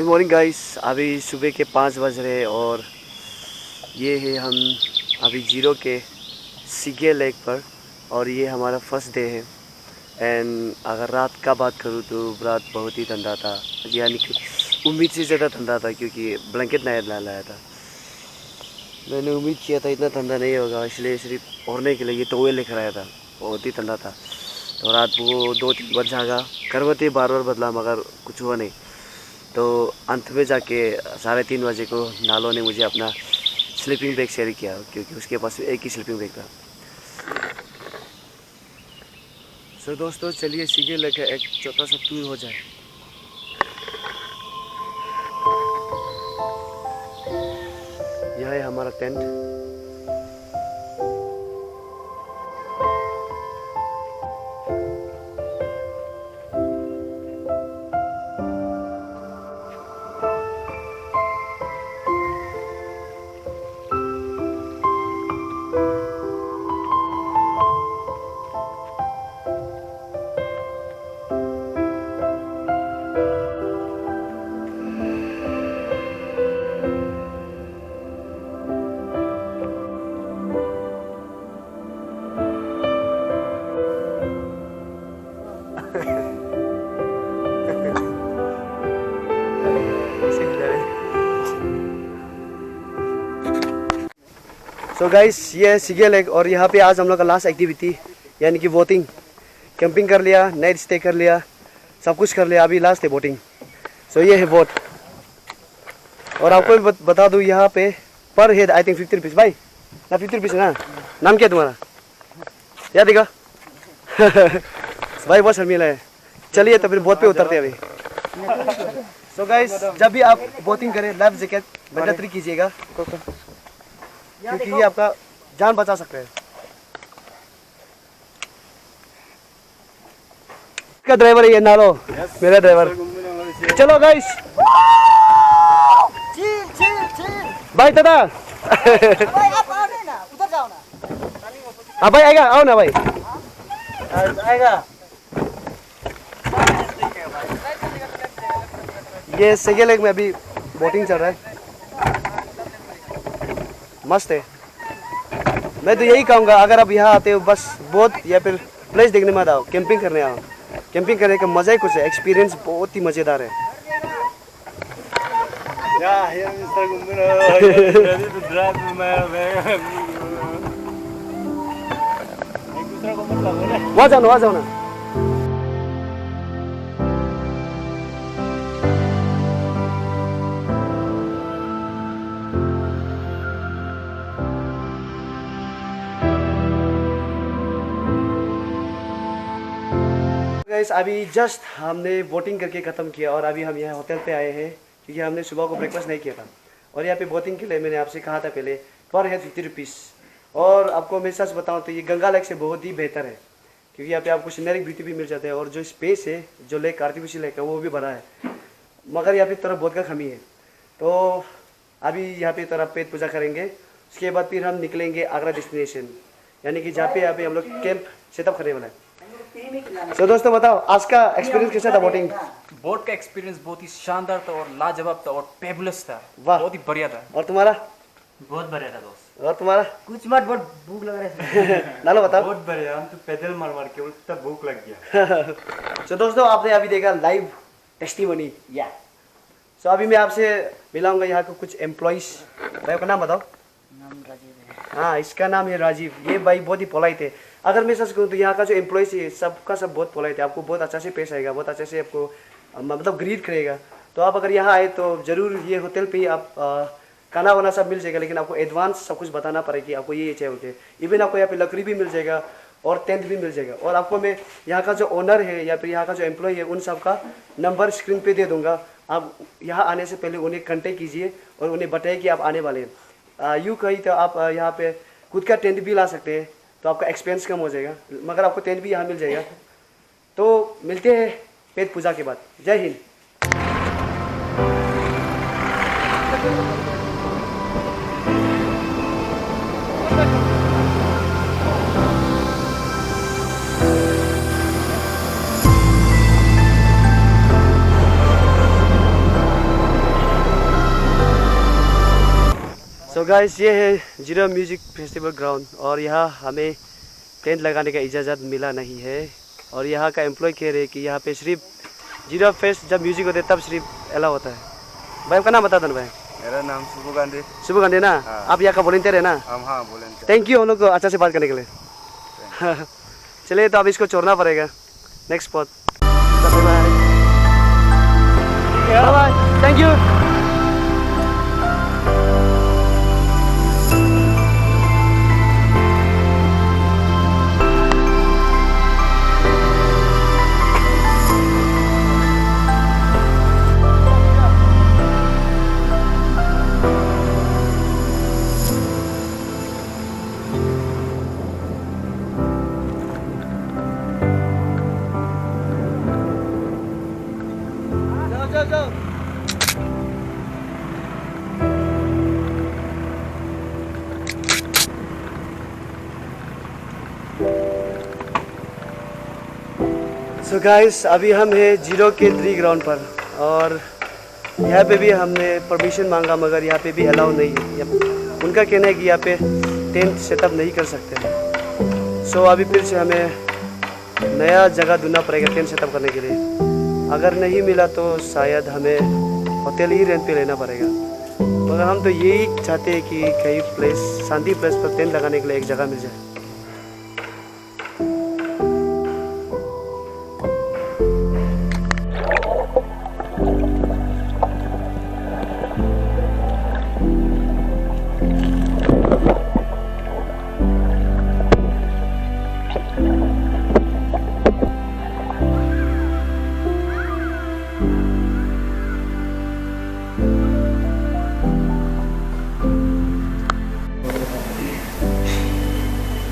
Good morning guys. अभी सुबह के 5 बज रहे हैं और ये है हम अभी जीरो के सीगे लेक पर और ये हमारा फर्स्ट डे है। एंड अगर रात का बात करूँ तो रात बहुत ही ठंडा था, यानी कि उम्मीद से ज़्यादा ठंडा था क्योंकि ब्लैंकेट नहीं लाया था। मैंने उम्मीद किया था इतना ठंडा नहीं होगा, इसलिए सिर्फ ओढ़ने के लिए ये टॉवेल लेकर आया था। बहुत ही ठंडा था तो रात को 2-3 बज जाएगा, करवटें बार बार बदला मगर कुछ हुआ नहीं। तो अंत में जाके 3:30 बजे को नालो ने मुझे अपना स्लीपिंग बैग शेयर किया क्योंकि उसके पास एक ही स्लीपिंग बैग था। सो दोस्तों चलिए सीगे लेकर एक छोटा सा टूर हो जाए। यह है हमारा टेंट। सो गाइस ये है सीगे लेक और यहाँ पे आज हम लोग का लास्ट एक्टिविटी यानी कि बोटिंग। कैंपिंग कर लिया, नाइट स्टे कर लिया, सब कुछ कर लिया, अभी लास्ट है बोटिंग। सो ये है बोट और आपको भी बता दूँ यहाँ पे पर हेड आई थिंक 50 रुपीज़। भाई ना 50 रुपीज़ ना। नाम क्या है तुम्हारा? याद देगा भाई बहुत शर्मीला है। चलिए तो फिर बोट पे उतरते अभी। सो गाइस जब भी आप बोटिंग करें लाइफ जैकेट मैंडेटरी कीजिएगा क्योंकि ये आपका जान बचा सकते हैं। का ड्राइवर है ये नालो। मेरा ड्राइवर। चलो गाइस भाई दादा भाई आप आओ ना, उधर जाओ ना। हाँ भाई आएगा, आओ ना भाई आएगा। ये सीगे लेक में अभी बोटिंग चल रहा है, मस्त है। मैं तो यही कहूँगा अगर आप यहाँ आते हो बस बोट या फिर प्लेस देखने मत आओ, कैंपिंग करने आओ। कैंपिंग करने का मज़ा ही कुछ है, एक्सपीरियंस बहुत ही मज़ेदार है। वहाँ जाओ ना, वहाँ जाओ ना। गाइस अभी जस्ट हमने बोटिंग करके ख़त्म किया और अभी हम यहाँ होटल पे आए हैं क्योंकि हमने सुबह को ब्रेकफास्ट नहीं किया था। और यहाँ पे बोटिंग के लिए मैंने आपसे कहा था पहले पर हेड 50 रुपीज़। और आपको मैं सच बताऊँ तो ये गंगा लेक से बहुत ही बेहतर है क्योंकि यहाँ पे आपको सीनरिक ब्यूटी भी मिल जाता है और जो स्पेस है जो लेक आर्टिफिशियल लेक है वो भी बड़ा है, मगर यहाँ पे तरफ बहुत का कमी है। तो अभी यहाँ पे तरफ पेट पूजा करेंगे, उसके बाद फिर हम निकलेंगे आगरा डेस्टिनेशन यानी कि जहाँ पे हम लोग कैंप सेटअप करने वाला है। तो दोस्तों बताओ आज का एक्सपीरियंस कैसा था बोटिंग? बोट का एक्सपीरियंस बहुत ही शानदार था और लाजवाब था और फेबुलस था। वाह, बहुत ही बढ़िया था। और तुम्हारा? बहुत बढ़िया था दोस्त। और तुम्हारा? कुछ मत, बहुत भूख लग रहा है। नालो बताओ। बहुत बढ़िया, हम तो पैदल मार मार के उल्टा भूख लग गया। तो दोस्तों आपने अभी देखा लाइव टेस्टिमनी या। सो अभी मैं आपसे मिलाऊंगा यहाँ को कुछ एम्प्लॉइज। भाई का नाम बताओ। नाम राजीव है। हाँ इसका नाम है राजीव। ये भाई बहुत ही पोलाइट है। अगर मैं सच कहूँ तो यहाँ का जो एम्प्लॉइज है सबका सब बहुत पोलाइट है, आपको बहुत अच्छा से पेश आएगा, बहुत अच्छे से आपको मतलब ग्रीट करेगा। तो आप अगर यहाँ आए तो ज़रूर ये होटल पे ही आप खाना वाना सब मिल जाएगा, लेकिन आपको एडवांस सब कुछ बताना पड़ेगा कि आपको ये चाहिए होते। इवन आपको यहाँ पे लकड़ी भी मिल जाएगा और टेंट भी मिल जाएगा। और आपको मैं यहाँ का जो ओनर है या फिर यहाँ का जो एम्प्लॉय है उन सब का नंबर स्क्रीन पे दे दूँगा। आप यहाँ आने से पहले उन्हें कॉन्टेक्ट कीजिए और उन्हें बताइए कि आप आने वाले हैं। यूँ कहीं तो आप यहाँ पे खुद का टेंट भी ला सकते हैं तो आपका एक्सपेंस कम हो जाएगा, मगर आपको टेंट भी यहाँ मिल जाएगा। तो मिलते हैं पेट पूजा के बाद। जय हिंद। सो गाइस, ये है जीरो म्यूजिक फेस्टिवल ग्राउंड और यहाँ हमें टेंट लगाने का इजाज़त मिला नहीं है। और यहाँ का एम्प्लॉय कह रहे हैं कि यहाँ पे सिर्फ जीरो फेस्ट जब म्यूजिक होते तब सिर्फ अलाउ होता है। भाई आपका नाम बता दो भाई। मेरा नाम सुबु गांधी। शुभ गांधी ना? आप यहाँ का वॉलंटियर है ना? हाँ वॉलंटियर। थैंक थैंक यू हम लोग को अच्छा से बात करने के लिए। चलिए, तो अब इसको छोड़ना पड़ेगा। Next spot. Bye bye, thank you. So guys, अभी हम हैं जीरो के 3 ग्राउंड पर और यहाँ पे भी हमने परमिशन मांगा मगर यहाँ पे भी अलाउ नहीं है। उनका कहना है कि यहाँ पे टेंट सेटअप नहीं कर सकते। सो अभी फिर से हमें नया जगह ढूंढना पड़ेगा टेंट सेटअप करने के लिए। अगर नहीं मिला तो शायद हमें होटल ही रेंट पे लेना पड़ेगा। मगर हम तो यही चाहते हैं कि कहीं प्लेस, शांति प्लेस पर टेंट लगाने के लिए एक जगह मिल जाए।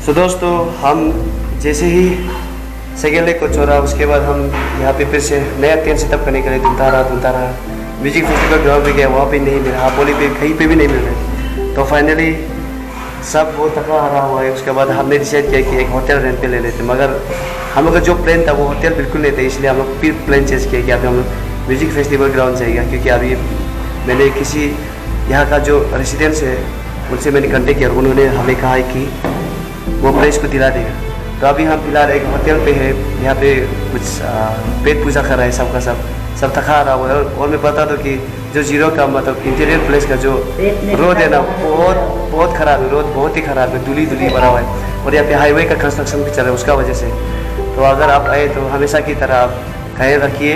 तो दोस्तों, हम जैसे ही सेकेंड लेग को छोड़ा उसके बाद हम यहाँ पे फिर से नया टेंट सेटअप करने के लिए ढूंढता रहा। म्यूजिक फेस्टिवल ग्राउंड पे गया, वहाँ पे नहीं मिला। हापोली पे कहीं पे भी नहीं मिल रहे। तो फाइनली सब वो थका हारा हुआ है। उसके बाद हमने डिसाइड किया कि एक होटल रेंट पे ले लेते। मगर हम लोग का जो प्लान था वो होटल बिल्कुल नहीं था, इसलिए हम लोग फिर प्लान चेंज किया कि अभी हम लोग म्यूजिक फेस्टिवल ग्राउंड जाएगा। क्योंकि अभी मैंने किसी यहाँ का जो रेसिडेंस है उनसे मैंने कंटेक्ट किया, उन्होंने हमें कहा है कि वो प्लेस को दिला देगा। तो अभी हम फिलहाल एक होटल पे है, यहाँ पे कुछ पेट पूजा कर रहा है सबका सब थका रहा हुआ है। और मैं बता दूँ कि जो जीरो का मतलब इंटीरियर प्लेस का जो रोड है ना, बहुत ख़राब है। रोड बहुत ही ख़राब है, धूली भरा हुआ है। और यहाँ पे हाईवे का कंस्ट्रक्शन भी चल रहा है उसका वजह से। तो अगर आप आए तो हमेशा की तरह आप ख्याल रखिए।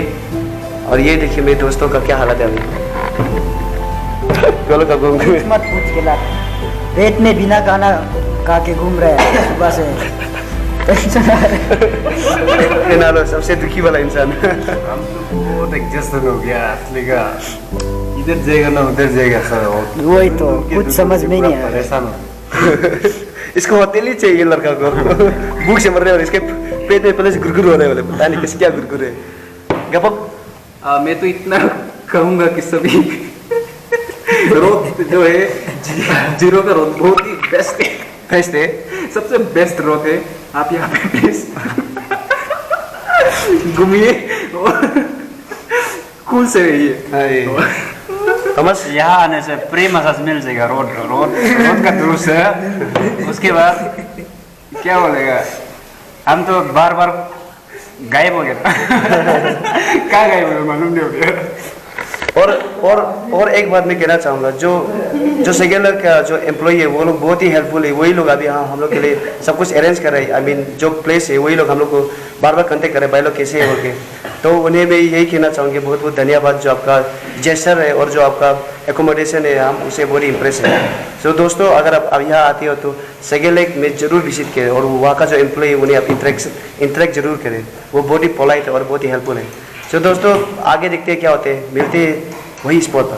और ये देखिए मेरे दोस्तों का क्या हालत है अभी। का घूम मत पूछ के लात पेट में बिना खाना खा के घूम रहे हैं सुबह से। नालो सबसे दुखी वाला इंसान। हम तो बहुत एग्जॉस्टेड हो गया असली का। इधर जाएगा ना उधर जाएगा सर। वही तो कुछ समझ में नहीं आया। परेशान हो। इसको होटल ही चाहिए लड़का को। भूख से मर रहे और इसके पेट में पहले से गुरगुर हो रहे वाले, पता नहीं किस क्या गुरगुर है। गपक मैं तो इतना कहूँगा कि सभी रोड जो है जीरो का रोड बहुत ही बेस्ट है, सबसे बेस्ट रोड है। आप यहाँ पे प्लीज घूमिए और कूल से रहिए। थॉमस, यहाँ आने से प्री मसाज मिल जाएगा। रोड का दूस है। उसके बाद क्या बोलेगा, हम तो बार गायब हो गया। क्या गायब हो गया मालूम नहीं हो गया। और एक बात मैं कहना चाहूँगा, जो सेकेंड का जो एम्प्लॉई है वो लोग बहुत ही हेल्पफुल है। वही लोग अभी हम लोग के लिए सब कुछ अरेंज कर रहे हैं। आई मीन जो प्लेस है वही लोग हम लोग को बार कंटेक्ट कर रहे हैं, भाई लोग कैसे है बोल के। तो उन्हें मैं यही कहना चाहूँगी, बहुत बहुत धन्यवाद। जो आपका जेस्चर है और जो आपका एकोमोडेशन है, हम उसे बहुत ही इम्प्रेस है। सो दोस्तों, अगर आप यहाँ आते हो तो सेकेंड लेग में ज़रूर विजिट करें और वहाँ का जो एम्प्लॉई है उन्हें आप इंटरेक्ट जरूर करें। वो बहुत ही पोलाइट है और बहुत ही हेल्पफुल है। सो दोस्तों, आगे देखते हैं क्या होते हैं, मिलते हैं वही स्पॉट पर।